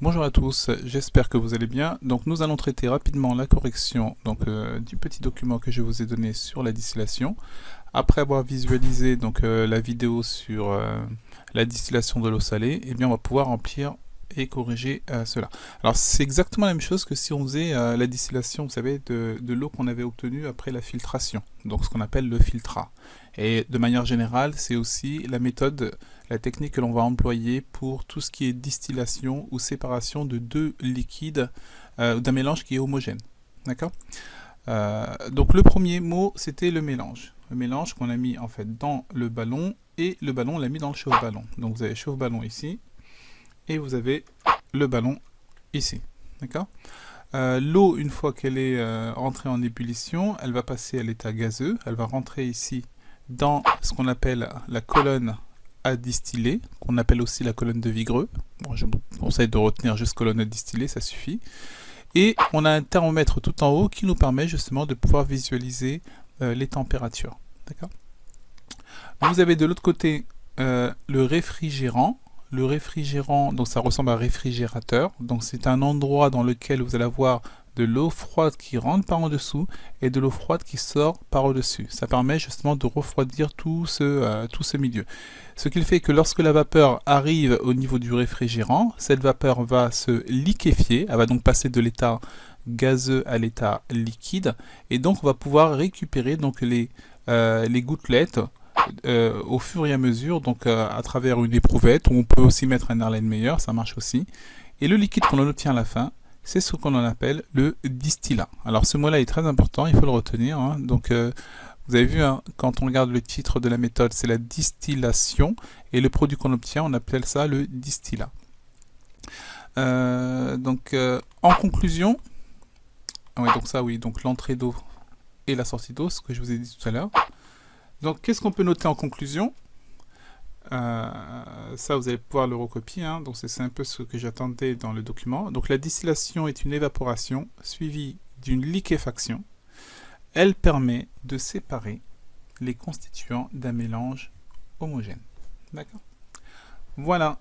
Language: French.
Bonjour à tous, j'espère que vous allez bien. Donc nous allons traiter rapidement la correction du petit document que je vous ai donné sur la distillation. Après avoir visualisé la vidéo sur la distillation de l'eau salée, eh bien on va pouvoir remplir et corriger cela. Alors c'est exactement la même chose que si on faisait la distillation, vous savez, de l'eau qu'on avait obtenue après la filtration, donc ce qu'on appelle le filtrat. Et de manière générale, c'est aussi la méthode, la technique que l'on va employer pour tout ce qui est distillation ou séparation de deux liquides, d'un mélange qui est homogène. D'accord ? Donc le premier mot, c'était le mélange. Le mélange qu'on a mis en fait dans le ballon, et le ballon on l'a mis dans le chauffe-ballon. Donc vous avez chauffe-ballon ici, et vous avez le ballon ici. D'accord ? L'eau, une fois qu'elle est entrée en ébullition, elle va passer à l'état gazeux, elle va rentrer ici dans ce qu'on appelle la colonne à distiller, qu'on appelle aussi la colonne de Vigreux. Bon, je vous conseille de retenir juste colonne à distiller, ça suffit. Et on a un thermomètre tout en haut qui nous permet justement de pouvoir visualiser les températures. D'accord ? Vous avez de l'autre côté le réfrigérant. Le réfrigérant, donc ça ressemble à un réfrigérateur. Donc c'est un endroit dans lequel vous allez avoir de l'eau froide qui rentre par en dessous et de l'eau froide qui sort par au-dessus. Ça permet justement de refroidir tout ce milieu. Ce qui fait que lorsque la vapeur arrive au niveau du réfrigérant, cette vapeur va se liquéfier, elle va donc passer de l'état gazeux à l'état liquide, et donc on va pouvoir récupérer donc les gouttelettes au fur et à mesure, donc à travers une éprouvette, où on peut aussi mettre un Erlenmeyer, ça marche aussi. Et le liquide qu'on obtient à la fin, c'est ce qu'on appelle le distillat. Alors ce mot-là est très important, il faut le retenir. Hein. Donc vous avez vu, hein, quand on regarde le titre de la méthode, c'est la distillation, et le produit qu'on obtient, on appelle ça le distillat. En conclusion, ouais, donc ça oui, donc l'entrée d'eau et la sortie d'eau, ce que je vous ai dit tout à l'heure. Donc qu'est-ce qu'on peut noter en conclusion ? Ça vous allez pouvoir le recopier, hein. Donc c'est un peu ce que j'attendais dans le document. Donc la distillation est une évaporation suivie d'une liquéfaction. Elle permet de séparer les constituants d'un mélange homogène. D'accord ? Voilà.